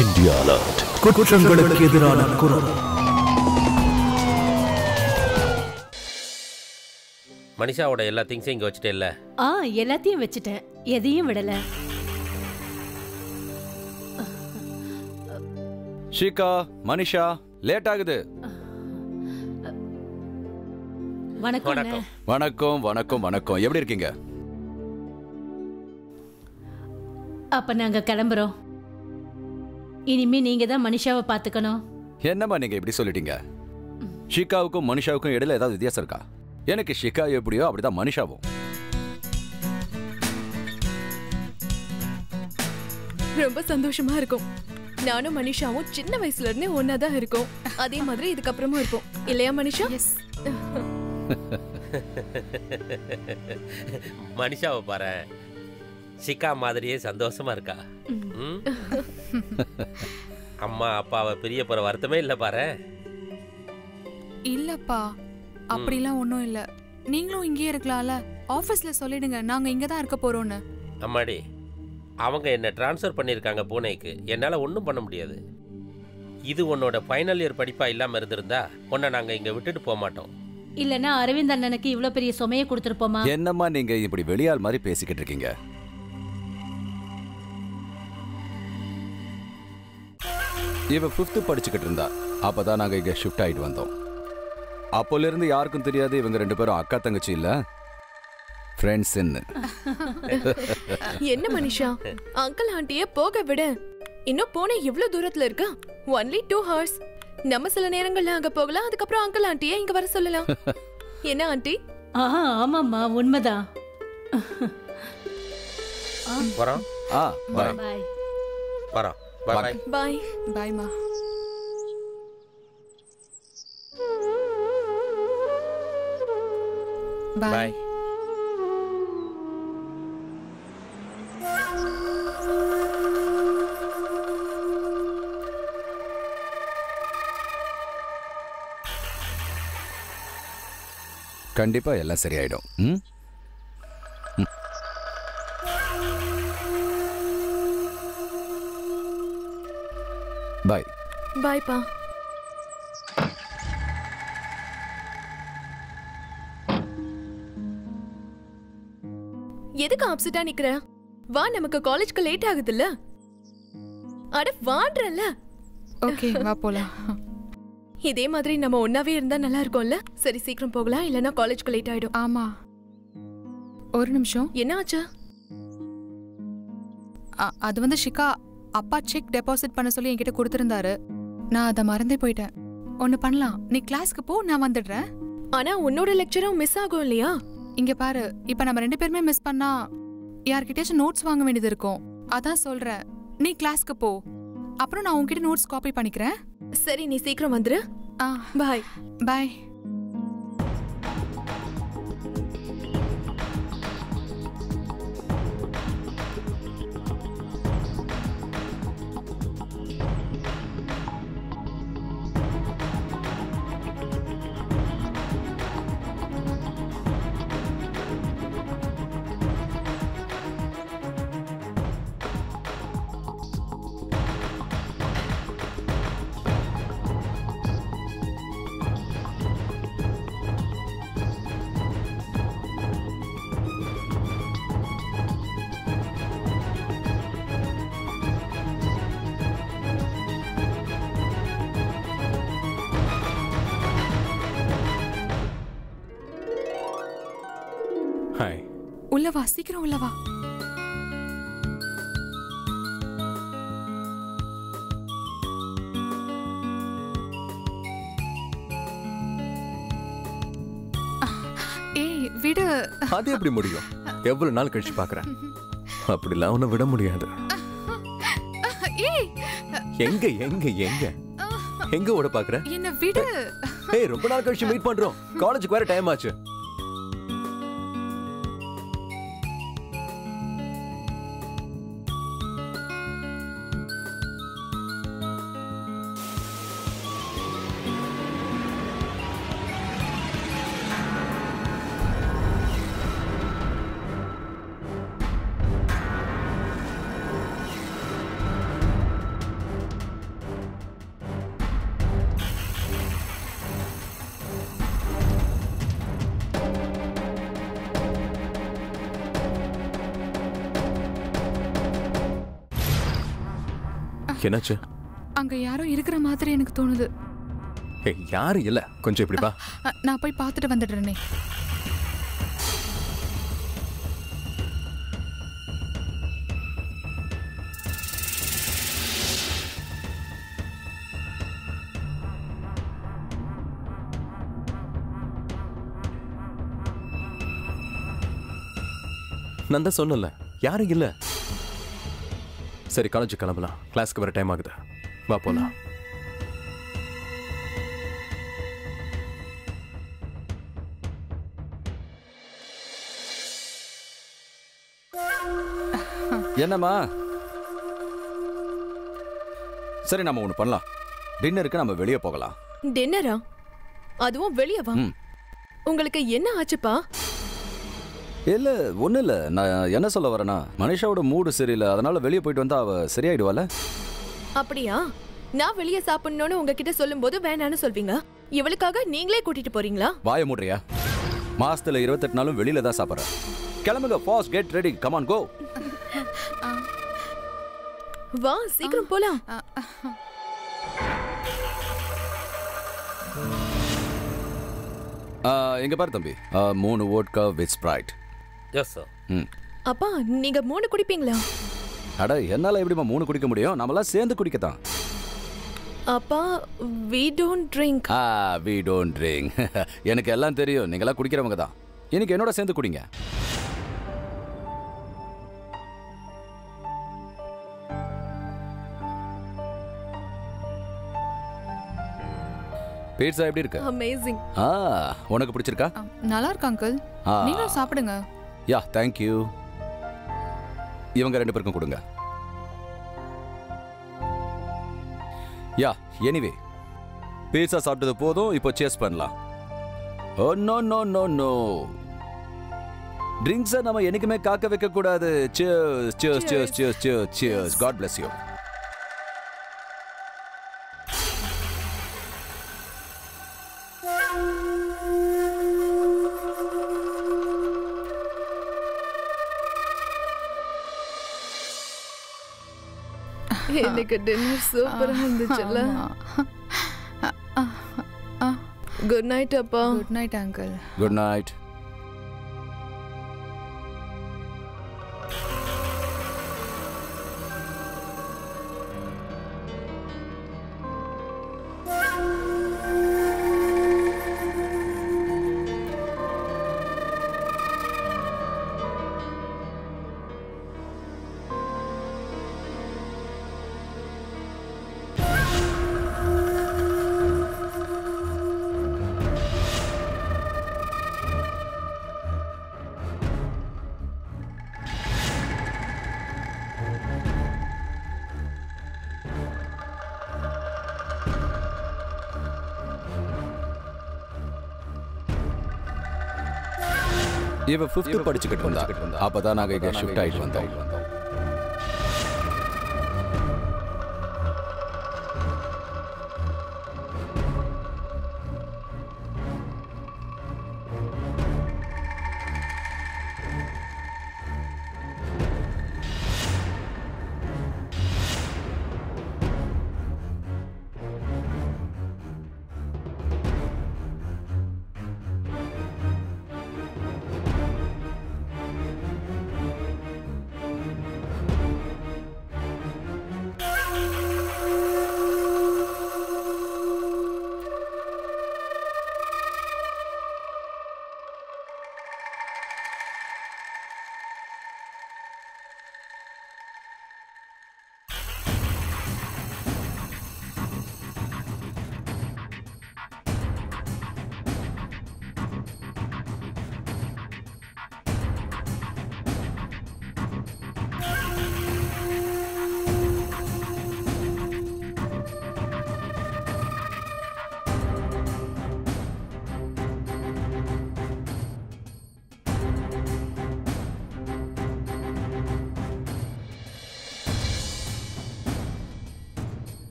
India alert. குற்றங்களுக்கு எதிரான குரல். மனிஷாவோட எல்லா திங்ஸையும் இங்க வச்சுட்டே இல்ல? எல்லாத்தையும் வச்சுட்டேன், எதையும் விடல. ஷிகா, மனிஷா, லேட் ஆகுது. வணக்கம். வணக்கம் வணக்கம் வணக்கம். எப்படி இருக்கீங்க? அப்ப நாங்க கிளம்புறோம். இனிமே நீங்க தான் மனிஷாவை பாத்துக்கணும். என்னம்மா நீங்க இப்படி சொல்லிட்டீங்க? ஷிகாவுக்கும் மனிஷாவுக்கும் இடையில ஏதாவது வித்தியாசம் இருக்கா? எனக்கு ஷிகா எப்படியோ அப்படிதான் மனிஷாவும். ரொம்ப சந்தோஷமா இருக்கும். நானும் மனிஷாவும் சின்ன வயசுல இருந்தே ஒன்னாதான் இருக்கோம். அதே மாதிரி இதுக்கப்புறமும் இருப்போம். இல்லையா மனிஷா? மனிஷாவை பாரு, ஷிகா மாதிரியே சந்தோஷமா இருக்கா. அம்மா அப்பாவை பிரிய போற வருத்தமே இல்ல பாரு. இல்லப்பா, அப்படிலாம் ஒன்றும் இல்லை. நீங்களும் இங்கேயே இருக்கலாம்ல. ஆஃபீஸ்ல சொல்லிடுங்க நாங்க இங்க தான் இருக்க போறோம்னு. அம்மாடி, அவங்க என்ன டிரான்ஸ்ஃபர் பண்ணியிருக்காங்க பூனேக்கு. என்னால் ஒன்றும் பண்ண முடியாது. இது உன்னோட ஃபைனல் இயர் படிப்பா இல்லாமல் இருந்திருந்தா உன்னை நாங்கள் இங்கே விட்டுட்டு போக மாட்டோம். இல்லைன்னா அரவிந்த் அண்ணனுக்கு இவ்வளோ பெரிய சுமையை கொடுத்துருப்போமா? என்னம்மா நீங்க இப்படி வெளியால் மாதிரி பேசிக்கிட்டு இருக்கீங்க? இவ 5th படிச்சுக்கிட்டு இருந்தா. அப்பதான் நாங்க இங்க ஷிஃப்ட் ஆயிட்டு வந்தோம். அப்போல இருந்து யாருக்கும் தெரியாது இவங்க 2 பேரும் அக்கா தங்கச்சி இல்ல, ஃப்ரெண்ட்ஸ். என்ன மனிஷா, அங்கிள் ஆண்டியே போக விட. இன்னும் போனே எவ்வளவு தூரத்துல இருக்கா? only 2 hours. நம்ம சில நேரங்கள்ல அங்க போகலாம், அதுக்கப்புறம் அங்கிள் ஆண்டியே இங்க வர சொல்லலாம். என்ன ஆண்டி? ஆமாம்மா, உண்மைதான். வரோம். பாய். பாய். வரோம். பாய் பாய். பாய்மா. பாய். கண்டிப்பா எல்லாம் சரியாயிடும். பாய். பாய் பா. எதுக்கு அப்செட்டா நிக்கிற? வா, நமக்கு காலேஜ்க்கு லேட் ஆகுதுல்ல. அட வான்றல்ல. ஓகே, வா போலாம். இதே மாதிரி நம்ம ஒன்னாவே இருந்தா நல்லா இருக்கும்ல. சரி, சீக்கிரம் போகலாம், இல்லனா காலேஜ்க்கு லேட் ஆயிடும். ஆமா, ஒரு நிமிஷம். என்ன ஆச்சு? அது வந்து ஷிகா அப்பா செக் டெபாசிட் பண்ண சொல்லி என்கிட்ட கொடுத்திருந்தாரு. நான் அதை மறந்தே போயிட்டேன். ஒன்னு பண்ணலாம், நீ கிளாஸ்க்கு போ, நான் வந்துடுறேன். ஆனா உன்னோட லெக்சரும் மிஸ் ஆகும் இல்லையா? இங்க பாரு, இப்ப நம்ம 2 பேருமே மிஸ் பண்ணா யார்கிட்டயாச்சும் நோட்ஸ் வாங்க வேண்டியது இருக்கும். அதான் சொல்றேன், நீ கிளாஸ்க்கு போ, அப்புறம் நான் உன்கிட்ட நோட்ஸ் காப்பி பண்ணிக்கிறேன். சரி, நீ சீக்கிரம் வந்துரு. பாய். பாய். ஹாய். உள்ள வா, சீக்கிரம் உள்ள வா. ஏய் விடு. அது எப்படி முடியும்? எவ்வளவு நாள் கழிச்சு பாக்குறேன். அப்படிலாம் உன்னை விட முடியாது. ஏய், எங்க எங்க எங்க எங்க ஓட பாக்குற? என்ன விடு. ஏய், ரொம்ப நாள் கழிச்சு மீட் பண்றோம். காலேஜுக்கு வேற டைம் ஆச்சு. என்னாச்சு? அங்க யாரோ இருக்கிற மாதிரி எனக்கு தோணுது. ஏய், யாரும் இல்ல, கொஞ்சம் இப்படி வா. நான் போய் பார்த்துட்டு வந்துடுறேனே. நான் தான் சொன்னல, யாரும் இல்ல. சரி, காலேஜ் கிளம்பலாம். கிளாஸ்க்கு வர டைம் ஆகுது. வா போலாம். என்னம்மா? சரி, நம்ம ஒன்று பண்ணலாம். டின்னருக்கு நம்ம வெளியே போகலாம். டின்னரா? அதுவும் வெளியே வா. உங்களுக்கு என்ன ஆச்சுப்பா? இல்ல, ஒன்றும் இல்லை. நான் என்ன சொல்ல வரேன்னா, மனிஷாவோட மூடு சரியில்லை, அதனால வெளியே போயிட்டு வந்தா அவ சரியாயிடுவாள். அப்படியா? நான் வெளியே சாப்பிடணும்னு உங்ககிட்ட சொல்லும்போது வேணான்னு சொல்வீங்க. இவளுக்காக நீங்களே கூட்டிட்டு போறீங்களா? வாய மூடுறியா? மாசத்துல 28 நாளும் வெளியில தான் சாப்பிட்றேன். கிளம்புங்க, fast get ready, come on go. வா, சீக்கிரம் போலாம். எங்க பாரு தம்பி, 3 vodka with Sprite. Yes sir. அப்பா, நீங்க 3 குடிப்பீங்களா? அட, என்னால எப்படிமா 3 குடிக்க முடியும்? நம்மளாம் சேர்ந்து குடிக்கத்தான். அப்பா, we don't drink. we don't drink. எனக்கு எல்லாம் தெரியும், நீங்களாம் குடிக்கிறவங்க தான். இன்னைக்கு என்னோட சேர்ந்து குடிங்க. பீட்சா எப்படி இருக்கு? அமேசிங். உனக்கு பிடிச்சிருக்கா? நல்லா இருக்கு அங்கிள். நீங்களும் சாப்பிடுங்க. யா, தேங்க் யூ. இவங்க 2 பேருக்கும் கொடுங்க. யா, எனிவே பீட்சா சாப்பிட்டது போதும், இப்போ சேஸ் பண்ணலாம். Oh no no no no, ட்ரிங்க்ஸை நம்ம என்னைக்குமே காக்க வைக்க கூடாது. Cheers, cheers, cheers, cheers, cheers, cheers. God bless you. எனக்கு டின்னர் சூப்பரா இருந்துச்சுல்ல. குட் நைட் அப்பா. Good night uncle. Good night. இவ 5th படிச்சுக்கிட்டு இருந்தா. அப்பதான் நாங்க இங்க ஷிஃப்ட் ஆயிட்டு வந்தோம்.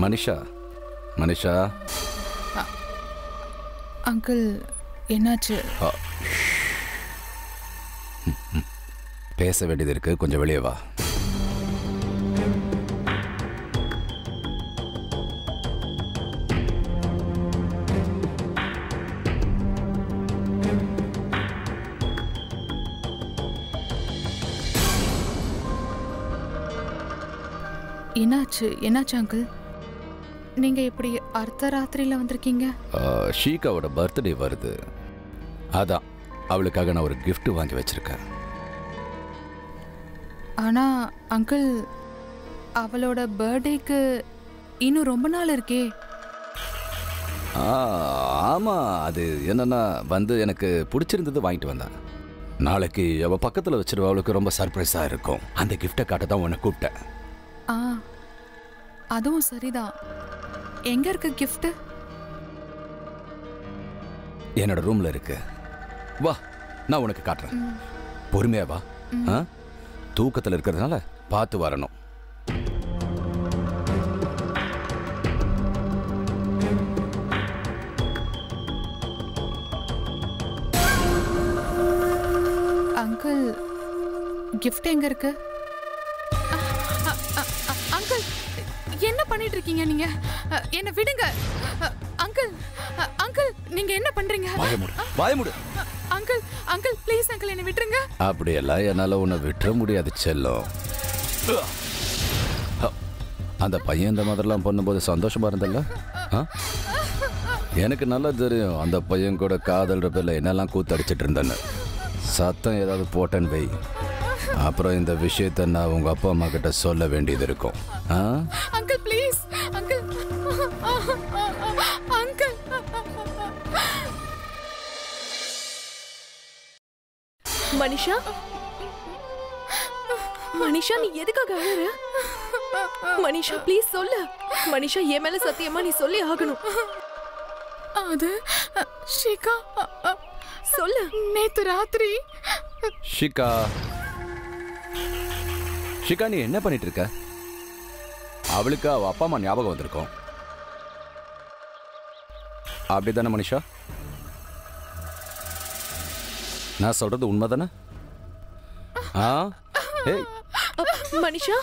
மனிஷா மனிஷா அங்கிள் என்னாச்சு? பேச வேண்டியது இருக்கு, கொஞ்சம் வெளியே வா. என்னாச்சு அங்கிள்? நீங்க இப்படி அர்த்தராத்திரியில வந்திருக்கீங்க? ஷீகாவோட பர்த்டே வருது, அதான் அவளுக்காக நான் ஒரு gift வாங்கி வச்சிருக்கேன். ஆனா அங்கிள், அவளோட பர்த்டேக்கு இன்னும் ரொம்ப நாள் இருக்கே. ஆமா, அது என்னன்னா எனக்கு பிடிச்சிருந்தது வாங்கிட்டு வந்தேன். நாளைக்கு அவ பக்கத்துல வச்சிருவா, அவளுக்கு ரொம்ப சர்ப்ரைஸா இருக்கும். அந்த கிஃப்டை காட்ட தான் உன்னை கூப்பிட்டேன். அதுவும் சரிதான். எங்க இருக்கு கிஃப்ட்? என்னோட ரூம்ல இருக்கு. வா, நான் உனக்கு காட்டுறேன். பொறுமையா வா. தூக்கத்துல இருக்கிறதுனால பார்த்து வரணும். அங்கிள், கிஃப்ட் எங்க இருக்கு? அங்கிள், என்ன பண்ணிட்டு இருக்கீங்க நீங்க? என்ன விடுங்க. அங்கிள், அங்கிள், நீங்க என்ன பண்றீங்க? பயமுடு. அங்கிள், அங்கிள், ப்ளீஸ் அங்கிள், என்ன விட்டுருங்க. அப்படியெல்லாம் என்னால உன்னை விட்டுற முடியாது செல்லம். அந்த பையன் இந்த மாதிரிலாம் பண்ணும்போது சந்தோஷமா இருந்தல்ல? எனக்கு நல்லா தெரியும் அந்த பையன் கூட காதல் பேர்ல என்னெல்லாம் கூத்தடிச்சிட்டு இருந்தேன்னு. சத்தம் ஏதாவது போட்டேன்னு வை, அப்புறம் இந்த விஷயத்தை நான் உங்க அப்பா அம்மா கிட்ட சொல்ல வேண்டியது இருக்கும். Uncle please, uncle, uncle. Manisha, Manisha, நீ எதுக்காக அழுற? மனிஷா ப்ளீஸ் சொல்லு. மனிஷா, என் மேல சத்தியமா நீ சொல்லி ஆகணும். அது ஷிகா, சொல்லு. நேத்து ராத்திரி. ஷிகா, ஷிகா, நீ என்ன பண்ணிட்டு இருக்க? அவளுக்கு அவ அப்பா அம்மா ஞாபகம் வந்திருக்கும், அப்படித்தானே மனிஷா? நான் சொல்றது உண்மைதானே? மனிஷா,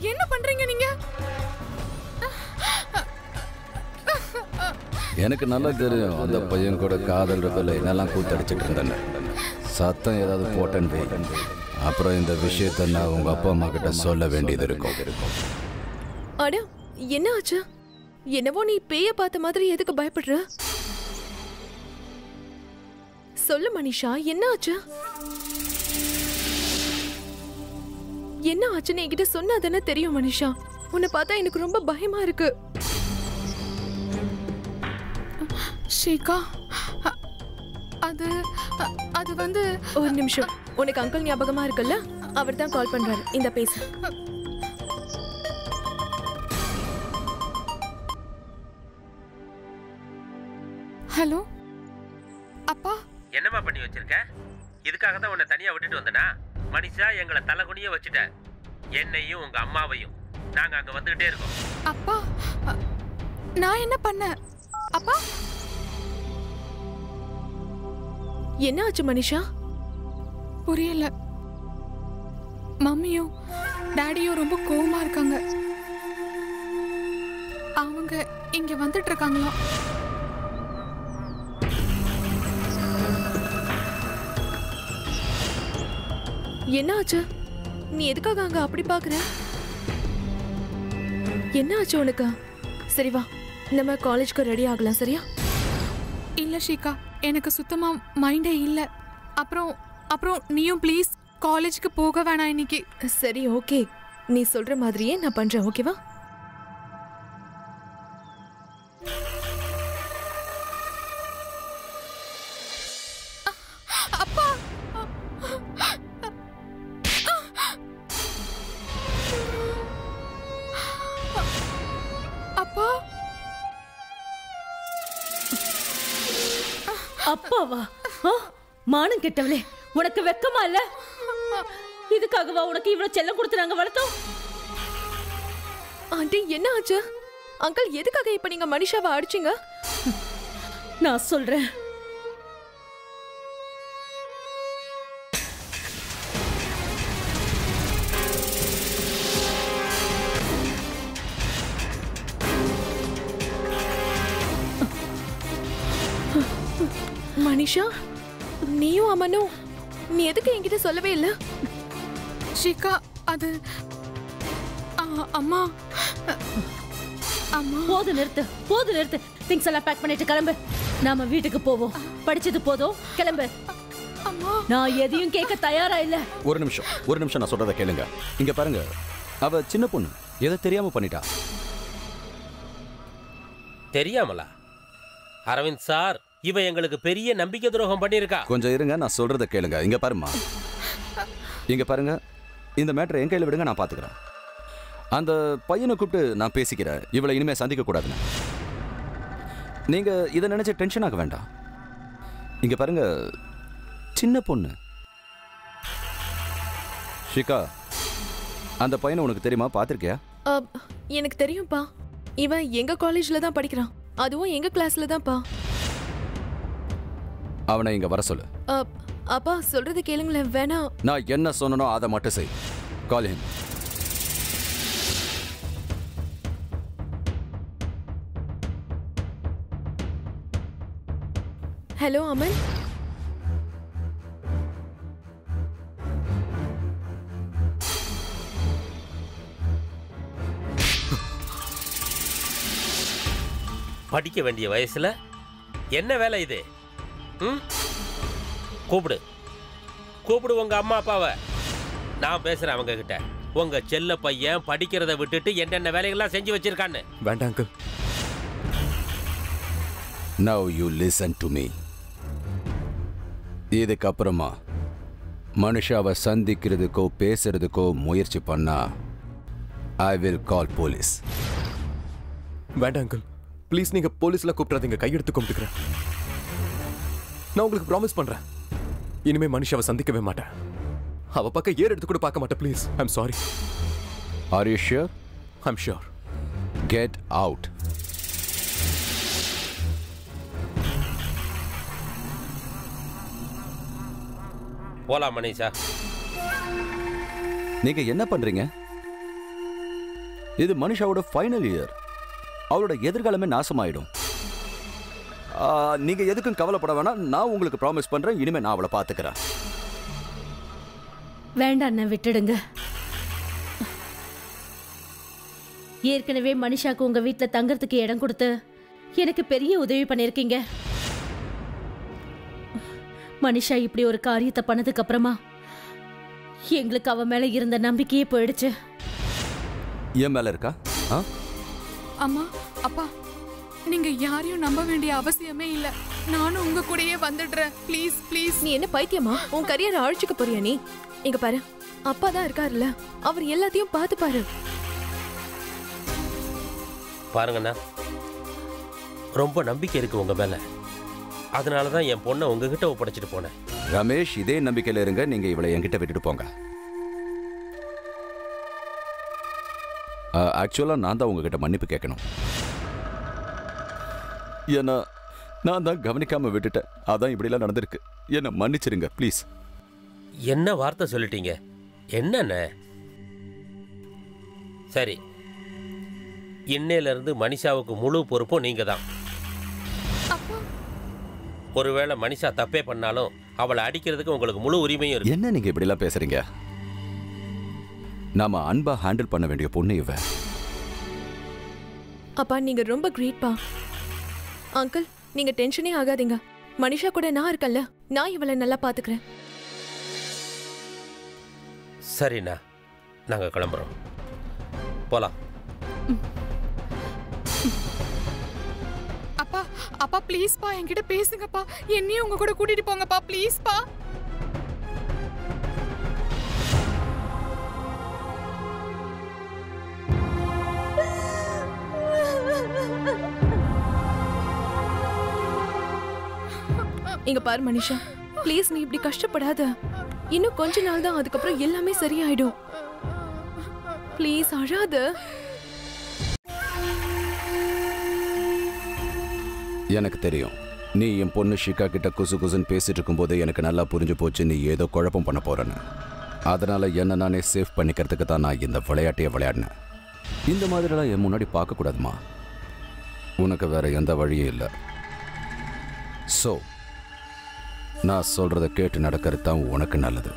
என்ன பண்றீங்க நீங்க? எனக்கு நல்லா தெரியும் அந்த பையன் கூட காதல் பேர்ல என்னெல்லாம் கூத்தடிச்சிட்டு இருந்தேன்னு. சத்தம் ஏதாவது போட்டேன்னு வை, அப்புறம் இந்த விஷயத்தை நான் உங்க அப்பா அம்மா கிட்ட சொல்ல வேண்டியது இருக்கும். அட, என்ன ஆச்சு? என்னவோ நீ பேய பார்த்த மாதிரி எதுக்கு பயப்படுற? சொல்லு மனிஷா, என்ன ஆச்சு? என்ன ஆச்சுன்னு என்கிட்ட சொன்னா தானே தெரியும் மனிஷா. உன்னை பார்த்தா எனக்கு ரொம்ப பயமா இருக்கு. ஷிகா, அது வந்து ஒரு நிமிஷம். உனக்கு அங்கிள் ஞாபகமா இருக்குல்ல? அவர் தான் கால் பண்றாரு. இந்த பேசு. ஹலோ அப்பா. என்னம்மா பண்ணி வச்சிருக்க? இதுக்காக தான் உன்னை தனியா விட்டுட்டு வந்தனா? மனிஷா, எங்களை தலைகுனிய வச்சுட்ட. என்னையும் உங்க அம்மாவையும். நாங்க அங்க வந்துகிட்டே இருக்கோம். அப்பா, நான் என்ன பண்ணேன்? அப்பா, என்ன ஆச்சு மனிஷா? புரியல. மம்மியும் டாடியும் ரொம்ப கோவமா இருக்காங்க. அவங்க இங்க வந்துட்டு இருக்காங்களா? என்ன ஆச்சு? நீ எதுக்காக அங்க அப்படி பாக்குற? என்ன ஆச்சு உனக்கு? சரி வா, நம்ம காலேஜ்க்கு ரெடி ஆகலாம். சரியா? இல்ல ஷிகா, எனக்கு சுத்தமா மைண்டே இல்ல. அப்புறம் நீயும் ப்ளீஸ் காலேஜ்க்கு போக வேணாம் இன்னைக்கு. சரி, ஓகே, நீ சொல்ற மாதிரியே நான் பண்றேன். ஓகேவா? அப்பாவா? மானம் கெட்டவளே, உனக்கு வெக்கமா இல்ல? இதுக்காகவா உனக்கு இவ்வளவு செல்லம் கொடுத்து நாங்க வளர்த்தோம்? ஆண்டி என்ன ஆச்சு? அங்கிள் எதுக்காக இப்ப நீங்க மனிஷாவை அடிச்சீங்க? நான் சொல்றேன். மனிஷா, நீயும் அமனும் நீ எதுக்கு என்கிட்ட சொல்லவே இல்ல? ஷிகா, அது அம்மா அம்மா. போது நிறுத்து. திங்ஸ் எல்லாம் பேக் பண்ணிட்டு கிளம்பு. நாம வீட்டுக்கு போவோம். படிச்சது போதும், கிளம்பு. அம்மா, நான் எதையும் கேட்க தயாரா இல்ல. ஒரு நிமிஷம் நான் சொல்றத கேளுங்க. இங்க பாருங்க, அவ சின்ன பொண்ணு, எதை தெரியாம பண்ணிட்டா. தெரியாமலா? அரவிந்த் சார், இவ எங்களுக்கு பெரிய நம்பிக்கை துரோகம் பண்ணியிருக்கா. கொஞ்சம் இருங்க, நான் சொல்றத கேளுங்க. இங்க பாருங்க, இந்த மேட்டரை என் கையில் விடுங்க, நான் பாத்துக்கிறேன். அந்த பையனை கூப்பிட்டு நான் பேசிக்கிறேன். இவளை இனிமே சந்திக்க கூடாதுன்னு. நீங்க இதை நினைச்சு டென்ஷன் ஆக வேண்டாம். இங்க பாருங்க, சின்ன பொண்ணு. ஷிகா, அந்த பையனை உனக்கு தெரியுமா? பாத்திருக்கியா? எனக்கு தெரியும்பா. இவன் எங்க காலேஜ்ல தான் படிக்கிறான். அதுவும் எங்க கிளாஸ்ல தான்ப்பா. அவனை இங்க வர சொல்லு. அப்பா சொல்றது கேளுங்களேன். வேணா, நான் என்ன சொன்னனோ அதை மட்டும் செய். Call him. ஹலோ அமன். படிக்க வேண்டிய வயசுல என்ன வேலை இது? கூப்பிடு உங்க அம்மா அப்பாவை. நான் பேசுறேன் அவங்க கிட்ட. உங்க செல்ல பையன் படிக்கிறத விட்டுட்டு என்னென்ன வேலைகள்லாம் செஞ்சு வச்சிருக்கான்னு. வேண்டாம் uncle. Now you listen to me. இதுக்கப்புறமா மனுஷாவை சந்திக்கிறதுக்கோ பேசுறதுக்கோ முயற்சி பண்ணா ஐ வில் கால் போலீஸ். வேண்டாம் அங்கிள், ப்ளீஸ். நீங்க போலீஸ்ல கூப்பிடாதீங்க. கையெடுத்து கும்பிட்டுக்கிறேன். நான் உங்களுக்கு ப்ராமிஸ் பண்றேன், இனிமே மனுஷாவை சந்திக்கவே மாட்டேன். அவ பக்கம் ஏர் எடுத்து கூட பார்க்க மாட்டேன். Please, I'm sorry. Are you sure? I'm sure. Get out. போலாம் மனிஷா. நீங்க என்ன பண்றீங்க? இது மனுஷாவோட ஃபைனல் இயர். அவளோட எதிர்காலமே நாசமாயிடும். நீங்க எதுக்கும் கவலைப்பட வேணாம். நான் உங்களுக்கு ப்ராமிஸ் பண்றேன், இனிமே நான் அவளை பாத்துக்கிறேன். வேண்டாம், விட்டுடுங்க. ஏற்கனவே மனிஷாக்கு உங்க வீட்டுல தங்கறதுக்கு இடம் கொடுத்து எனக்கு பெரிய உதவி பண்ணிருக்கீங்க. மனிஷா இப்படி ஒரு காரியத்தை பண்ணதுக்கு அப்புறமா எங்களுக்கு அவ மேல இருந்த நம்பிக்கையே போயிடுச்சு. என் மேல இருக்கா? அம்மா, அப்பா, நீங்க யாரையும் நம்ப வேண்டிய அவசியமே இல்ல. நானும் உங்க கூடயே வந்துடுறேன். Please please. நீ என்ன பைத்தியமா? உன் கரியரை அழிச்சுக்க போறியா நீ? இங்க பாரு, அப்பா தான் இருக்காருல்ல, அவர் எல்லாத்தையும் பார்த்து பாரு. பாருங்கண்ணா, ரொம்ப நம்பிக்கை இருக்கு உங்க மேல. அதனாலதான் என் பொண்ணை உங்ககிட்ட ஒப்படைச்சிட்டு போனேன். ரமேஷ், இதே நம்பிக்கையில இருங்க. நீங்க இவளை என்கிட்ட விட்டுட்டு போங்க. ஆக்சுவலா நான் தான் உங்ககிட்ட மன்னிப்பு கேட்கணும். ஏன்னா நான் தான் கவனிக்காம விட்டுட்டேன். அதான் இப்படிலாம் நடந்திருக்கு. என்ன மன்னிச்சிருங்க ப்ளீஸ். என்ன வார்த்தை சொல்லிட்டீங்க? என்னண்ணே? சரி, இன்னையில இருந்து மனிஷாவுக்கு முழு பொறுப்பும் நீங்க தான். ஒருவேளை மனிஷா தப்பே பண்ணாலும் அவளை அடிக்கிறதுக்கு உங்களுக்கு முழு உரிமையும் இருக்கு. என்ன நீங்க இப்படிலாம் பேசுறீங்க? நாம அன்பா ஹேண்டில் பண்ண வேண்டிய பொண்ணு இவ. அப்பா, நீங்க ரொம்ப கிரேட்பா. அங்கிள், நீங்க டென்ஷனே ஆகாதீங்க. மனிஷா கூட நான் இருக்கேன்ல, நான் இவளை நல்லா பாத்துக்கிறேன். சரிண்ணா, நாங்க கிளம்புறோம். போலாம். அப்பா, அப்பா ப்ளீஸ்ப்பா, என்கிட்ட பேசுங்கப்பா. என்னையும் உங்க கூட கூட்டிட்டு போங்கப்பா, ப்ளீஸ்ப்பா. இங்க பாரு மனிஷா, ப்ளீஸ் நீ இப்படி கஷ்டப்படாத. இன்னும் கொஞ்ச நாள் தான், அதுக்கப்புறம் எல்லாமே சரியாயிடும். ப்ளீஸ் அழாத. எனக்கு தெரியும், நீ என் பொண்ணு ஷிகா கிட்ட குசு குசுன்னு பேசிட்டு இருக்கும்போது எனக்கு நல்லா புரிஞ்சு போச்சு நீ ஏதோ குழப்பம் பண்ண போறேன்னு. அதனால என்ன நானே சேஃப் பண்ணிக்கிறதுக்கு தான் நான் இந்த விளையாட்டையே விளையாடினேன். இந்த மாதிரிலாம் என் முன்னாடி பார்க்கக்கூடாதுமா. உனக்கு வேற எந்த வழியும் இல்லை. ஸோ நான் சொல்றதை கேட்டு நடக்கிறது தான் உனக்கு நல்லது.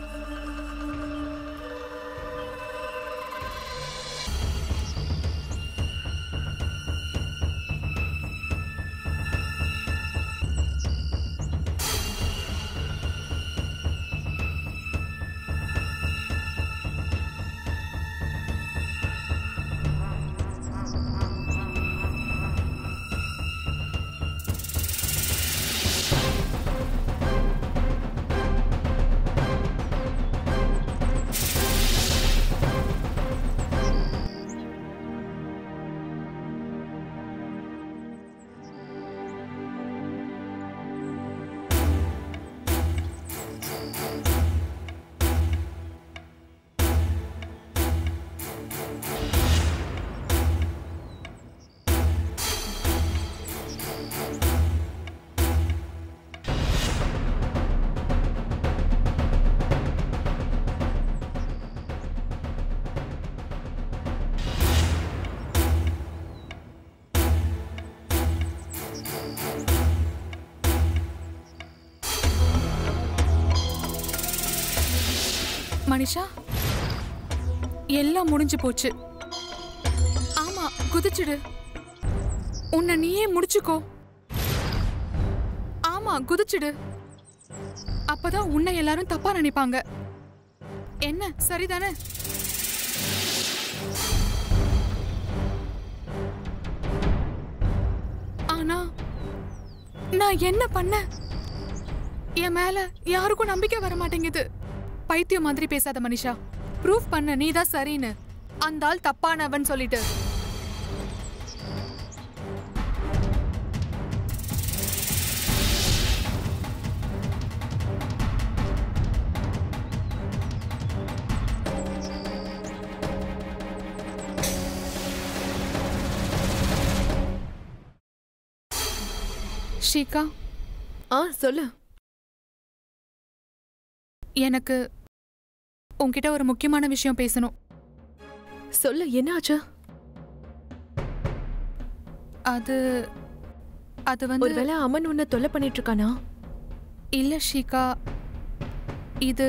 மனிஷா, எல்லாம் முடிஞ்சு போச்சு. ஆமா, குதிச்சிடு. உன்னை நீயே முடிச்சுக்கோ. ஆமா, குதிச்சிடு. அப்பதான் உன்னை எல்லாரும் தப்பா நினைப்பாங்க. என்ன சரிதானே? ஆனா நான் என்ன பண்ண? என் மேல யாருக்கும் நம்பிக்கை வர மாட்டேங்குது. பைத்தியம் மாதிரி பேசாத மனிஷா. ப்ரூஃப் பண்ண நீதான் சரின்னு. அந்த ஆள் தப்பானவன் சொல்லிட்டு. ஷிகா, சொல்லு. எனக்கு உன்கிட்ட ஒரு முக்கியமான விஷயம் பேசணும். சொல்லு, என்ன ஆச்சு? அது வந்து ஒருவேளை அமன் உன்னை தொல்லை பண்ணிட்டு இருக்கானா? இல்ல ஷிகா, இது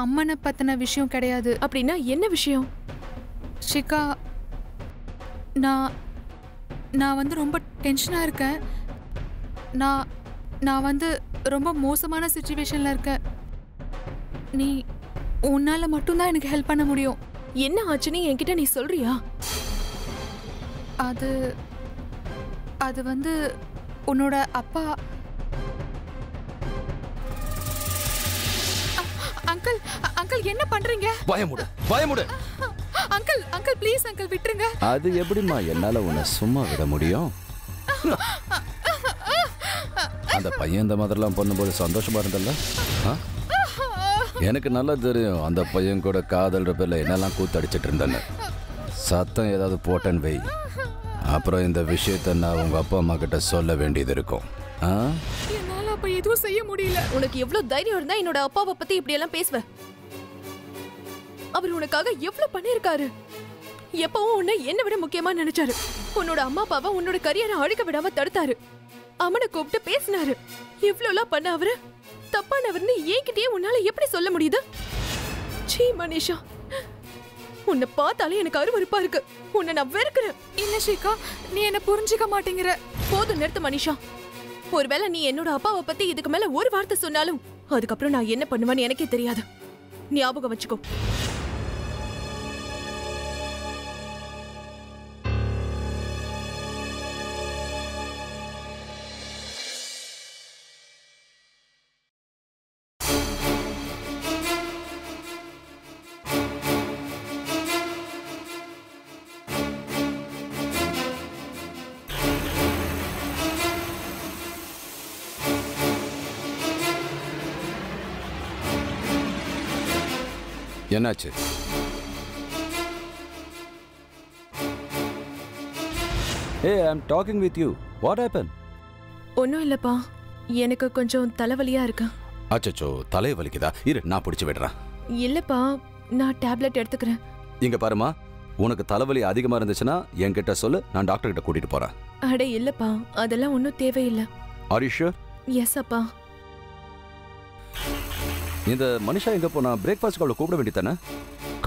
அம்மனை பத்தின விஷயம் கிடையாது. அப்படின்னா என்ன விஷயம்? ஷிகா, நான் வந்து ரொம்ப டென்ஷனா இருக்கேன். நான் வந்து ரொம்ப மோசமான சிச்சுவேஷன்ல இருக்கேன். நீ உன்னால மட்டும்தான் எனக்கு ஹெல்ப் பண்ண முடியும். என்ன ஆச்சுன்னு என்கிட்ட நீ சொல்றியா? அது வந்து உன்னோட அப்பா. அங்கிள் அங்கிள் என்ன பண்றீங்க? பயமுடு அங்கிள் ப்ளீஸ் அங்கிள் விட்டுருங்க. அது எப்படிமா என்னால உன்னை சும்மா விட முடியும்? அந்த பையன் இந்த மாதிரிலாம் பண்ணும்போது சந்தோஷமா இருந்தல்ல? எனக்கு நல்லா தெரியும் அந்த பையன் கூட காதல் பேர்ல என்னெல்லாம் கூத்தடிச்சிட்டு இருந்தேன்னு. சத்தம் ஏதாவது போட்டேன்னு வை, அப்புறம் இந்த விஷயத்த நான் உங்க அப்பா அம்மா கிட்ட சொல்ல வேண்டியது இருக்கும். என்னால அப்ப எதுவும் செய்ய முடியல. உனக்கு எவ்வளவு தைரியம் இருந்தா என்னோட அப்பாவை பத்தி இப்படி எல்லாம் பேசுவ? அவர் உனக்காக எவ்வளவு பண்ணிருக்காரு. எப்பவும் உன்னை என்ன விட முக்கியமா நினைச்சாரு. உன்னோட அம்மா அப்பாவை உன்னோட கரியரை அழிக்க விடாம தடுத்தாரு. அம்மனை கூப்பிட்டு பேசினாரு. இவ்வளவுலாம் பண்ண அவரு தப்பானவர்னு என்கிட்டயே உன்னால எப்படி சொல்ல முடியுது? சீ மனிஷா, உன்னை பார்த்தாலே எனக்கு அருவருப்பா இருக்கு. உன்னை நான் வெறுக்கிறேன். இல்ல ஷிகா, நீ என்ன புரிஞ்சுக்க மாட்டேங்கிற. போதும், நிறுத்து மனிஷா. ஒருவேளை நீ என்னோட அப்பாவை பத்தி இதுக்கு மேல ஒரு வார்த்தை சொன்னாலும் அதுக்கப்புறம் நான் என்ன பண்ணுவேன்னு எனக்கே தெரியாது. ஞாபகம் வச்சுக்கோ. என்னாச்சு? Hey, I'm talking with you. What happened? ஒன்றும் இல்லைப்பா, எனக்கு கொஞ்சம் தலைவலியா இருக்கு. அச்சச்சோ, தலை வலிக்குதா? இரு, நான் பிடிச்சி விடுறேன். இல்லப்பா, நான் டேப்லெட் எடுத்துக்கிறேன். இங்க பாருமா, உனக்கு தலைவலி அதிகமா இருந்துச்சுன்னா என்கிட்ட சொல்லு, நான் டாக்டர் கிட்ட கூட்டிட்டு போறேன். அட இல்லப்பா, அதெல்லாம் ஒன்றும் தேவையில்லை. Are you sure? எஸ் அப்பா. இந்த மனுஷா எங்க போனா? பிரேக்ஃபாஸ்ட் அவளை கூப்பிட வேண்டியதானே?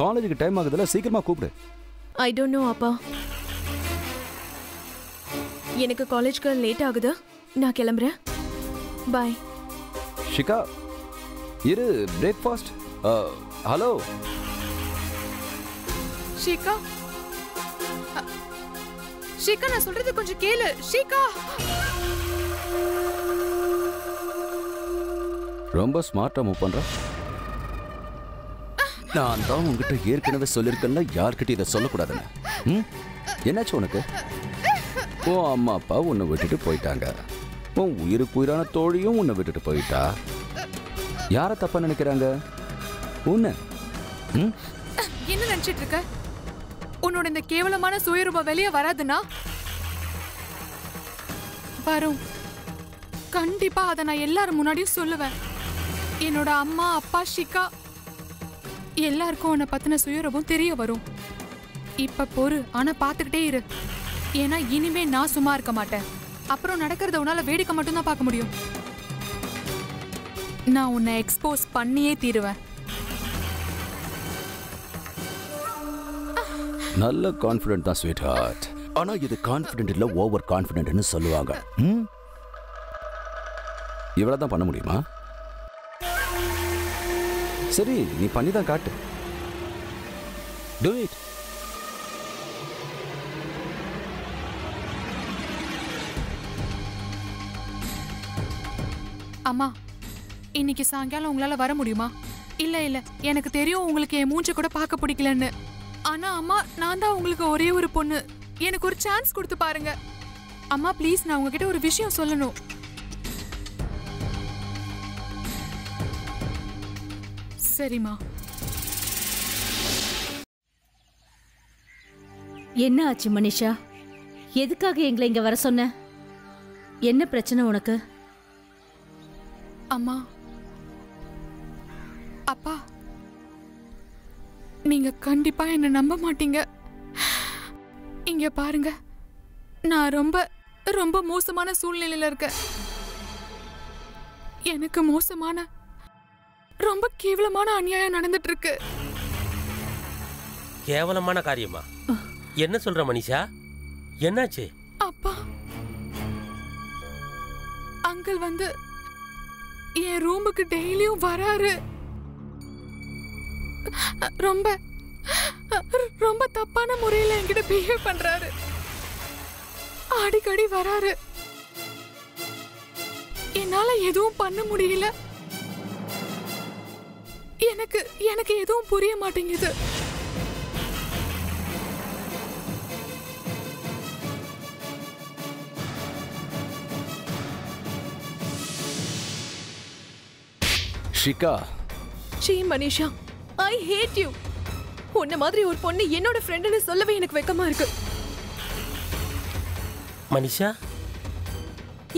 காலேஜுக்கு டைம் ஆகுதுல, சீக்கிரமா கூப்பிடு. ஐ டோன்ட் நோ அப்பா. எனக்கு காலேஜ்க்கு லேட் ஆகுது, நான் கிளம்புறேன். பை. ஷிகா, இரு, பிரேக்ஃபாஸ்ட். ஹலோ ஷிகா, ஷிகா, நான் சொல்றது கொஞ்சம் கேளு. ஷிகா, ரொம்ப ஸ்மார்ட்டா மூவ் பண்ற. நான் தான் உங்ககிட்ட ஏற்கனவே சொல்லியிருக்கேன்ல, யார்கிட்ட இதை சொல்லக்கூடாதுன்னு. என்னாச்சு உனக்கு? உன் அம்மா அப்பா உன்னை விட்டுட்டு போயிட்டாங்க. உன் உயிருக்கு உயிரான தோழியும் உன்னை விட்டுட்டு போயிட்டா. யார தப்பா நினைக்கிறாங்க? உன்னை. என்ன நினைச்சிட்டு இருக்க? உன்னோட இந்த கேவலமான சுயரூபம் வெளியே வராதுன்னா வரும். கண்டிப்பா அதை நான் எல்லாரும் முன்னாடியும் சொல்லுவேன். என்னோட அம்மா அப்பா ஷிகா எல்லாருக்கும் உன்னை பத்தின சுயரூபம் தெரிய வரும். இப்ப பொறு, ஆனா பாத்துக்கிட்டே இரு. ஏன்னா இனிமே நான் சும்மா இருக்க மாட்டேன். அப்புறம் நடக்கிறத உன்னால வேடிக்கை மட்டும்தான் பார்க்க முடியும். நான் உன்னை எக்ஸ்போஸ் பண்ணியே தீருவேன். நல்ல கான்ஃபிடென்ட் தான் ஸ்வீட் ஹார்ட். ஆனா இது கான்ஃபிடென்ட் இல்ல, ஓவர் கான்ஃபிடென்ட்னு சொல்லுவாங்க. இவ்வளவுதான் பண்ண முடியுமா? சரி, நீ பண்ணி தான் காட்டு. Do it. அம்மா, இன்னைக்கு சாயங்காலம் உங்களால வர முடியுமா? இல்ல இல்ல, எனக்கு தெரியும் உங்களுக்கு என் மூஞ்ச கூட பார்க்க பிடிக்கலன்னு. ஆனா அம்மா, நான் தான் உங்களுக்கு ஒரே ஒரு பொண்ணு. எனக்கு ஒரு சான்ஸ் கொடுத்து பாருங்க அம்மா. ப்ளீஸ், நான் உங்ககிட்ட ஒரு விஷயம் சொல்லணும். சரிம்மா. என்ன ஆச்சு மனிஷா? எதுக்காக எங்களை இங்க வர சொன்ன? என்ன பிரச்சனை உனக்கு? அம்மா, அப்பா, நீங்க கண்டிப்பா என்ன நம்ப மாட்டீங்க. இங்க பாருங்க, நான் ரொம்ப ரொம்ப மோசமான சூழ்நிலையில இருக்கேன். எனக்கு மோசமான ரொம்ப கேவலமான அநியாயம் நடந்துட்டு இருக்கு. கேவலமான காரியமா? என்ன சொல்ற மனிஷா? என்னாச்சு? அப்பா, அங்கிள் வந்து என் ரூமுக்கு டெய்லியும் வராரு. ரொம்ப ரொம்ப தப்பான முறையில் என்கிட்ட பிஹேவ் பண்றாரு. அடிக்கடி வராரு. என்னால எதுவும் பண்ண முடியல. எனக்கு எனக்கு எதுவும் புரிய மாட்டேங்குது. ஷிகா, சீ மனிஷா, ஐ ஹேட் யூ. உன்ன மாதிரி ஒரு பொண்ணு என்னோட ஃப்ரெண்டுன்னு சொல்லவே எனக்கு வெக்கமா இருக்கு. மனிஷா,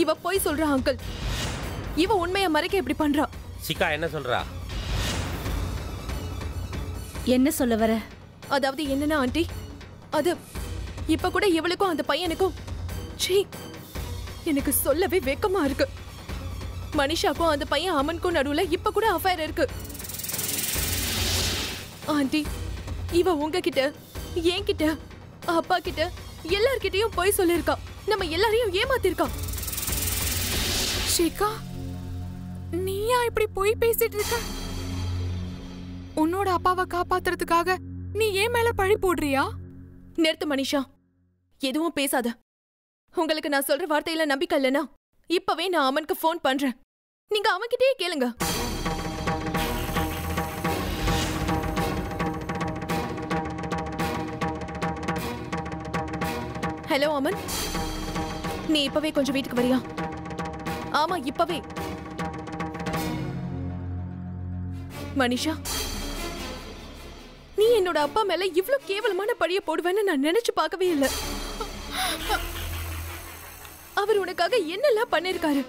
இவ போய் சொல்றா அங்கிள். இவ உண்மையை மறைக்க இப்படி பண்றா. சிகா என்ன சொல்றா? என்ன சொல்ல வர? அதாவது என்னன்னா ஆண்டி, அது இப்ப கூட இவளுக்கும் அந்த பையனுக்கும் சீ, எனக்கு சொல்லவே வெக்கமா இருக்கு. மனிஷாக்கும் அந்த பையன் அமனுக்கும் நடுவுல இப்ப கூட அஃபேர் இருக்கு. ஆண்டி, இவ உங்ககிட்ட, என்கிட்ட, அப்பா கிட்ட, எல்லார்கிட்டயும் போய் சொல்லிருக்கா. நம்ம எல்லாரையும் ஏமாத்திருக்கா. ஷிகா, நீயா இப்படி போய் பேசிட்டு இருக்க? உன்னோட அப்பாவை காப்பாத்துறதுக்காக நீ ஏன் மேல பழி போடுறியா? நிறுத்து மனிஷா, எதுவும் பேசாத. உங்களுக்கு நான் சொல்ற வார்த்தையில நம்பிக்கை இல்லைன்னா இப்பவே நான் அமனுக்கு ஃபோன் பண்றேன். நீங்க அவன்கிட்டயே கேளுங்க. ஹலோ அமன், நீ இப்பவே கொஞ்சம் வீட்டுக்கு வரியா? ஆமா, இப்பவே. மனிஷா, நீ என்னோட அப்பா மேல இவ்ளோ கேவலமான பழிய போடுவேன்னு நான் நினைச்சு பார்க்கவே இல்லை. அவர் உனக்காக என்னெல்லாம் பண்ணிருக்காரு,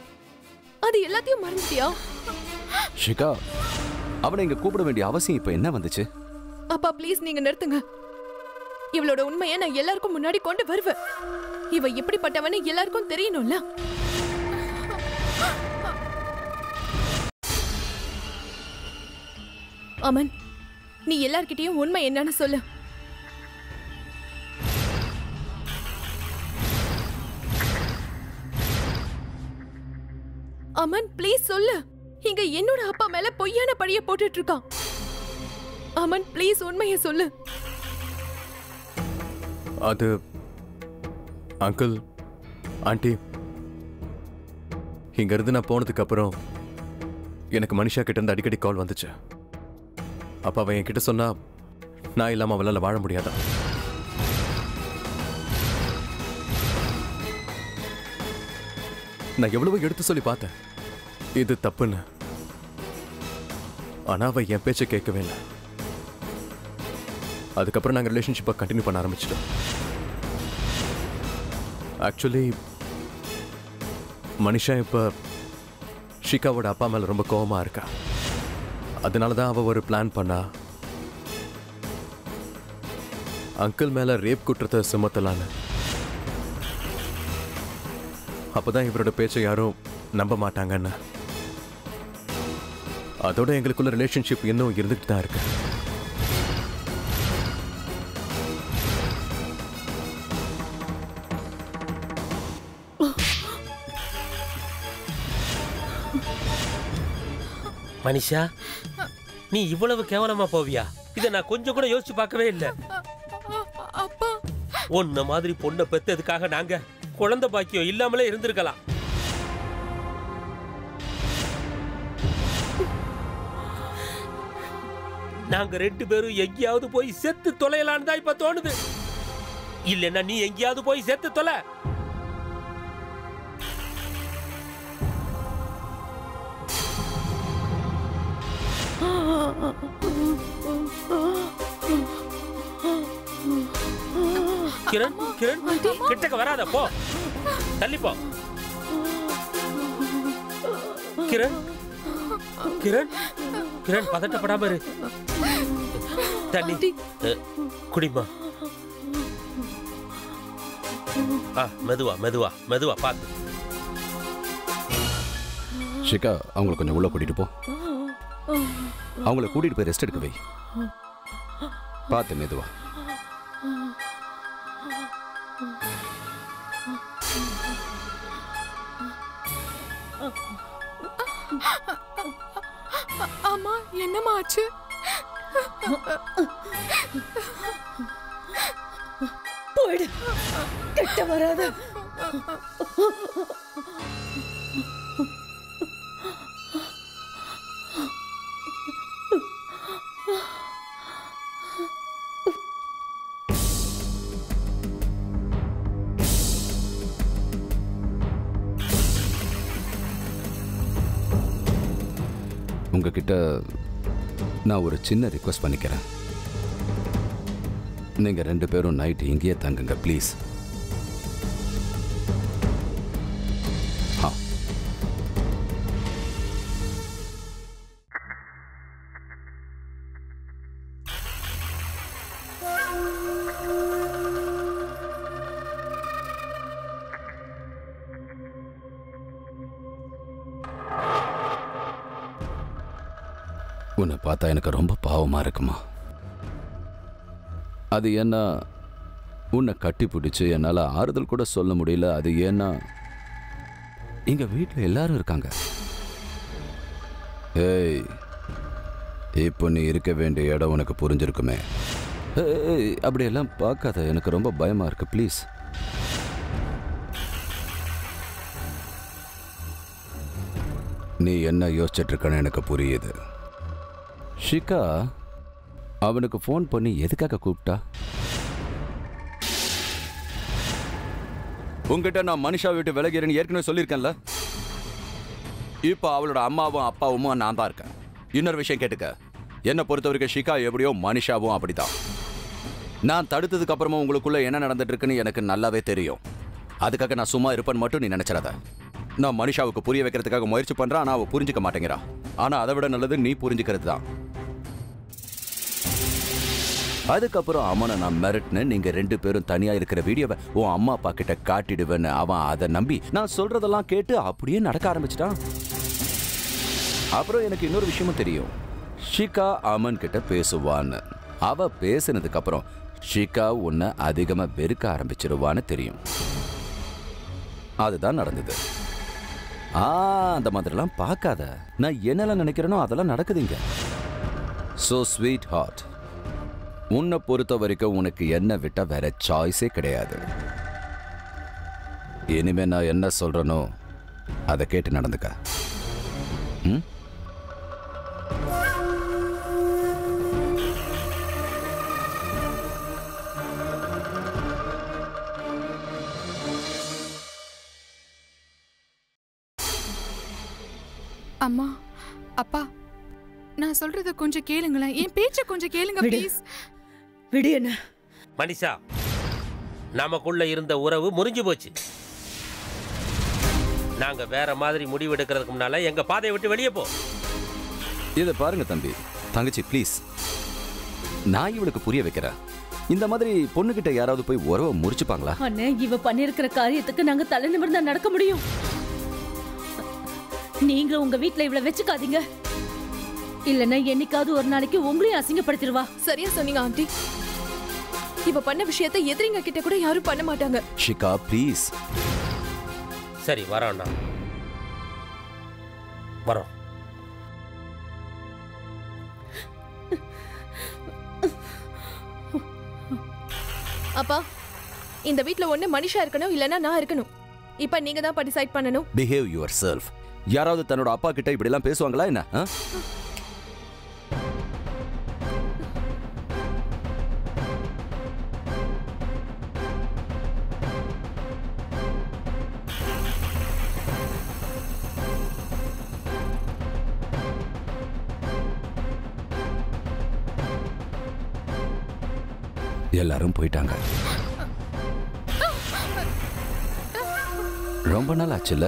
அது எல்லாத்தையும் மறந்துட்டியா? ஷிகா, அவனை இங்க கூப்பிட வேண்டிய அவசியம் இப்ப என்ன வந்துச்சு? அப்பா ப்ளீஸ் நீங்க நிறுத்துங்க. இவளோட உண்மையை நான் எல்லாருக்கும் முன்னாடி கொண்டு வருவேன். இவ எப்படிப்பட்டவன்னு எல்லாருக்கும் தெரியணும்ல. அமன், நீ எல்லார்கிட்டயும் உண்மை என்னன்னு சொல்லு. அமன் ப்ளீஸ் சொல்லு. இங்க என்னோட அப்பா மேல பொய்யான பழிய போட்டுட்டு இருக்கான். அமன் ப்ளீஸ் உண்மையை சொல்லு. அது அங்கிள் ஆண்டி, இங்க இருந்து நான் போனதுக்கு அப்புறம் எனக்கு மனிஷா கிட்ட இருந்து அடிக்கடி கால் வந்துச்சு. அப்ப அவன் என்கிட்ட சொன்னா நான் இல்லாம அவளால வாழ முடியாதான். நான் எவ்வளவோ எடுத்து சொல்லி பார்த்தேன் இது தப்புன்னு. ஆனா அவ என் பேச்சை கேட்கவே இல்லை. அதுக்கப்புறம் நாங்கள் ரிலேஷன்ஷிப்பை கண்டினியூ பண்ண ஆரம்பிச்சிட்டோம். ஆக்சுவலி மனிஷா இப்போ ஷிகாவோட அப்பா மேலே ரொம்ப கோபமா இருக்கா. அதனால தான் அவள் ஒரு பிளான் பண்ணா, அங்கிள் மேலே ரேப் குற்றத்தை சுமத்தலான்னு. அப்போதான் இவரோட பேச்சை யாரும் நம்ப மாட்டாங்கன்னு. அதோட எங்களுக்குள்ள ரிலேஷன்ஷிப் இன்னும் இருந்துகிட்டு தான் இருக்கு. மனிஷா, நீ இவ்வளவு கேவலமா போவியா? இதை நான் கொஞ்சம் கூட யோசிச்சு பார்க்கவே இல்லை. அப்பா, உன்ன மாதிரி பொண்ணை பெத்ததுக்காக நாங்க குழந்தை பாக்கியம் இல்லாமலே இருந்திருக்கலாம். நாங்க 2 பேரும் எங்கேயாவது போய் செத்து தொலையலான்னு தான் இப்ப தோணுது. இல்லைன்னா நீ எங்கேயாவது போய் செத்து தொலை. கிரண், கிரண் கிட்டக்க வராத, போ, தள்ளிப்போ. கிரண், கிரண், கிரண் பதட்டப்படாம இரு. தண்ணி குடிமா. மெதுவா மெதுவா மெதுவா பாத்து. ஷிகா, அவங்களை கொஞ்சம் உள்ள கூட்டிட்டு போ. அவங்கள கூட்டிட்டு போய் ரெஸ்ட் எடுக்க வை. பார்த்து மெதுவா. அம்மா, என்னம்மா ஆச்சு? போயிடு, கிட்ட வராத. உங்ககிட்ட நான் ஒரு சின்ன ரிக்வெஸ்ட் பண்ணிக்கிறேன். நீங்க 2 பேரும் நைட் இங்கேயே தங்குங்க ப்ளீஸ். உன்னை பார்த்தா எனக்கு ரொம்ப பாவமா இருக்குமா. அது ஏன்னா உன்னை கட்டி பிடிச்சு என்னால் ஆறுதல் கூட சொல்ல முடியல. அது ஏன்னா இங்க வீட்டில் எல்லாரும் இருக்காங்க. ஏய், இப்போ நீ இருக்க வேண்டிய இடம் உனக்கு புரிஞ்சிருக்குமே. ஏய், அப்படியெல்லாம் பார்க்காத, எனக்கு ரொம்ப பயமா இருக்கு ப்ளீஸ். நீ என்ன யோசிச்சுட்டு இருக்கன்னு எனக்கு புரியுது. ஷிகா அவனுக்கு ஃபோன் பண்ணி எதுக்காக கூப்பிட்டா? உங்ககிட்ட நான் மனிஷா விட்டு விலகிறேன்னு ஏற்கனவே சொல்லியிருக்கேன்ல. இப்போ அவளோட அம்மாவும் அப்பாவும் நான் தான் இருக்கேன். இன்னொரு விஷயம் கேட்டுக்க, என்ன பொறுத்த வரைக்கும் ஷிகா எப்படியோ மனிஷாவும் அப்படிதான். நான் தடுத்ததுக்கு அப்புறமா உங்களுக்குள்ள என்ன நடந்துட்டு இருக்குன்னு எனக்கு நல்லாவே தெரியும். அதுக்காக நான் சும்மா இருப்பேன்னு மட்டும் நீ நினைச்சிடாத. நான் மனிஷாவுக்கு புரிய வைக்கிறதுக்காக முயற்சி பண்றேன், ஆனா அவ புரிஞ்சுக்க மாட்டேங்கிறா. ஆனா அதை விட நல்லது நீ புரிஞ்சுக்கிறது தான். அதுக்கப்புறம் அவனை நான் மிரட்டினு நீங்க 2 பேரும் தனியா இருக்கிற வீடியோவை உன் அம்மா அப்பா கிட்ட காட்டிடுவேன்னு அவன் அதை நம்பி நான் சொல்றதெல்லாம் கேட்டு அப்படியே நடக்க ஆரம்பிச்சிட்டான். அப்புறம் எனக்கு இன்னொரு விஷயமும் தெரியும், ஷிகா அமன் கிட்ட பேசுவான்னு. அவ பேசினதுக்கு அப்புறம் ஷிகா உன்னை அதிகமா வெறுக்க ஆரம்பிச்சிருவான்னு தெரியும். அதுதான் நடந்தது. அந்த மாதிரிலாம் பார்க்காத. நான் என்னெல்லாம் நினைக்கிறேனோ அதெல்லாம் நடக்குதுங்க. சோ ஸ்வீட் ஹார்ட், உன்னை பொறுத்த வரைக்கும் உனக்கு என்ன விட்டா வேற சாய்ஸே கிடையாது. இனிமே நான் என்ன சொல்றேனோ அதை கேட்டு நடந்துக்க. அம்மா, அப்பா, நான் சொல்றத கொஞ்சம் கேளுங்களேன். என் பேச்ச கொஞ்சம் கேளுங்க ப்ளீஸ். விடு என்ன. மனிஷா, நமக்குள்ள இருந்த உறவு முறிஞ்சு போச்சு. நாங்க வேற மாதிரி முடிவு எடுக்கிறதுக்கு முன்னால எங்க பாதையை விட்டு வெளியே போ. இதை பாருங்க தம்பி, தங்கச்சி ப்ளீஸ், நான் இவளுக்கு புரிய வைக்கிறேன். இந்த மாதிரி பொண்ணுகிட்ட யாராவது போய் உறவை முறிச்சுப்பாங்களா? அண்ணே, இவ பண்ணிருக்கிற காரியத்துக்கு நாங்க தலை நிமிர்ந்தா நடக்க முடியும். நீங்க உங்க வீட்ல இவளை வச்சுக்காதீங்க, இல்லன்னா என்னைக்காவது ஒரு நாளைக்கு உங்களையும் அசிங்கப்படுத்திடுவா. சரியா சொன்னீங்க ஆண்டி. இவ பண்ண விஷயத்தை எதிரிங்க கிட்ட கூட யாரும் பண்ண மாட்டாங்க. ஷிகா ப்ளீஸ். சரி வரோம்ண்ணா, வரோம். அப்பா, இந்த வீட்ல ஒண்ணு மனிஷா இருக்கணும், இல்லன்னா நான் இருக்கணும். இப்ப நீங்க தான் டிசைட் பண்ணணும். Behave your self. யாராவது தன்னோட அப்பா கிட்ட இப்படி எல்லாம் பேசுவாங்களா என்ன? எல்லாரும் போயிட்டாங்க. ரொம்ப நாள் ஆச்சுல்ல?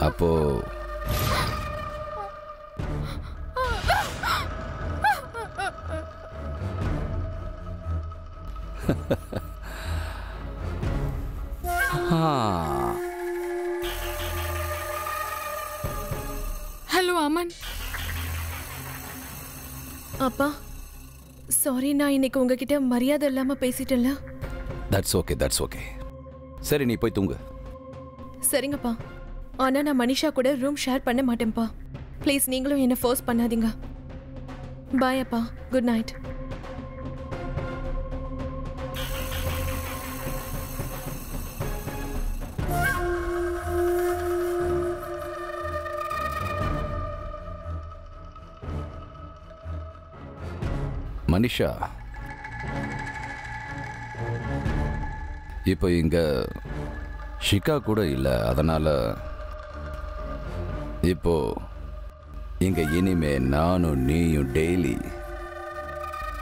அப்போ ஹலோ அமன். அப்பா, சாரி, நான் இன்னைக்கு உங்ககிட்ட மரியாதை இல்லாம பேசிட்டேன்ல. That's okay, that's okay. சரி, நீ போய் தூங்கு. சரிங்கப்பா, ஆனா நான் மனிஷா கூட ரூம் ஷேர் பண்ண மாட்டேன்ப்பா. ப்ளீஸ் நீங்களும் என்ன ஃபோர்ஸ் பண்ணாதீங்க. பாய் அப்பா, குட் நைட். மனிஷா, இப்போ இங்க ஷிகா கூட இல்லை, அதனால இப்போ இங்க இனிமே நானும் நீயும் daily.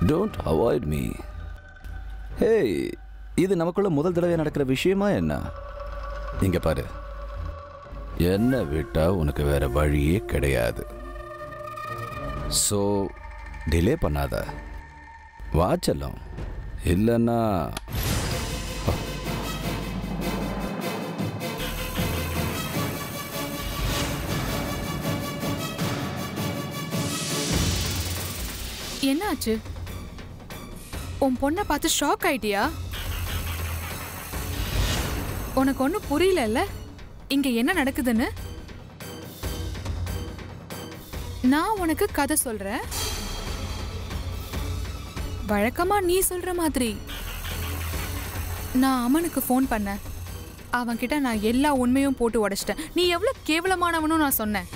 Don't avoid me. Hey, இது நமக்குள்ள முதல் தடவை நடக்கிற விஷயமா என்ன? இங்க பாரு, என்ன விட்டா உனக்கு வேற வழியே கிடையாது. ஸோ டிலே பண்ணாத, வாச்சலாம். இல்லைன்னா என்னாச்சு? உன் பொண்ணை பார்த்து ஷாக் ஆயிட்டியா? உனக்கு ஒன்றும் புரியல இங்க என்ன நடக்குதுன்னு? நான் உனக்கு கதை சொல்றேன், வழக்கமா நீ சொல்ற மாதிரி. நான் அமனுக்கு ஃபோன் பண்ணேன், அவன்கிட்ட நான் எல்லா உண்மையும் போட்டு உடைச்சிட்டேன். நீ எவ்வளவு கேவலமானவனும் நான் சொன்னேன்.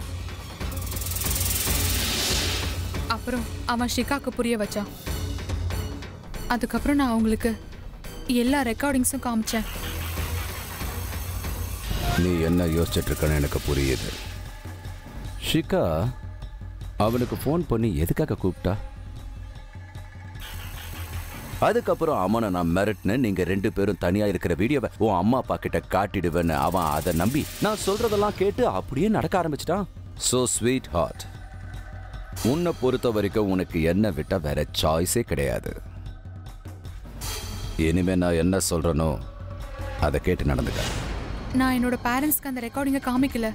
அப்புறம் அவன் ஷிகாக்கு புரிய வச்சான். அதுக்கப்புறம் நான் அவங்களுக்கு எல்லா ரெக்கார்டிங்ஸும் காமிச்சேன். நீ என்ன யோசிச்சுட்டு இருக்கன்னு எனக்கு புரியுது. ஷிகா அவனுக்கு ஃபோன் பண்ணி எதுக்காக கூப்பிட்டா? அதுக்கப்புறம் அம்மனை நான் மிரட்டினேன், நீங்க 2 பேரும் தனியா இருக்கிற வீடியோவை உன் அம்மா அப்பா கிட்ட காட்டிடுவேன்னு. அவன் அதை நம்பி நான் சொல்றதெல்லாம் கேட்டு அப்படியே நடக்க ஆரம்பிச்சிட்டான். சோ ஸ்வீட் ஹார்ட், உன்னை பொறுத்த வரைக்கும் உனக்கு என்ன விட்டா வேற சாய்ஸே கிடையாது. இனிமே நான் என்ன சொல்றேனோ அதை கேட்டு நடந்துக்க. நான் என்னோட பேரண்ட்ஸ்க்கு அந்த ரெக்கார்டிங்கை காமிக்கல,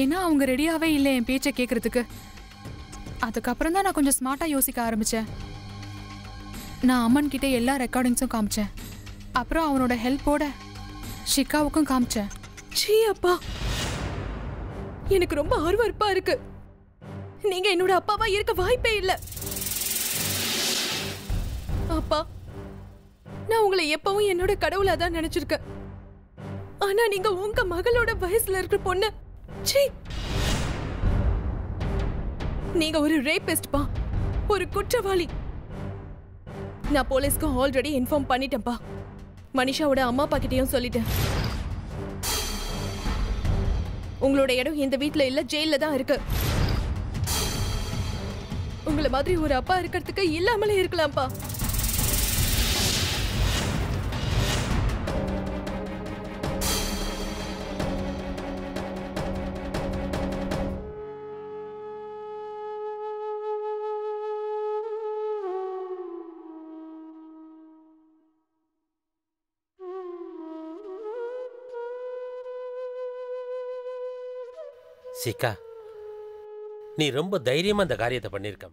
ஏன்னா அவங்க ரெடியாவே இல்லை என் பேச்சை கேட்கறதுக்கு. அதுக்கப்புறம் தான் நான் கொஞ்சம் ஸ்மார்ட்டா யோசிக்க ஆரம்பிச்சேன். நான் அம்மன் கிட்ட எல்லா ரெக்கார்டிங்ஸும் காமிச்சேன். அப்புறம் அவனோட ஹெல்ப்போட ஷிகாவுக்கும் காமிச்சேன். சீ அப்பா, எனக்கு ரொம்ப ஆர்வமா இருக்கு. நீங்க என்னோட அப்பாவா இருக்க வாய்ப்பே இல்ல. அப்பா, நான் உங்களை எப்பவும் என்னோட கடவுளா தான் நினைச்சிருக்கேன். ஆனா நீங்க உங்க மகளோட வயசுல இருக்கிற பொண்ணு. சீ, நீங்க ஒரு ரேபிஸ்ட் பா, ஒரு குற்றவாளி. நான் போலீஸ்க்கு ஆல்ரெடி இன்ஃபார்ம் பண்ணிட்டேன்ப்பா. மனிஷாவோட அம்மா அப்பா கிட்டயும் சொல்லிட்டேன். உங்களோட இடம் இந்த வீட்ல இல்ல, ஜெயில தான் இருக்கு. உங்களை மாதிரி ஒரு அப்பா இருக்கிறதுக்கு இல்லாமலே இருக்கலாம்ப்பா. சிக்கா, நீ ரொம்ப தைரியமா இந்த காரியத்தை பண்ணியிருக்கம்மா.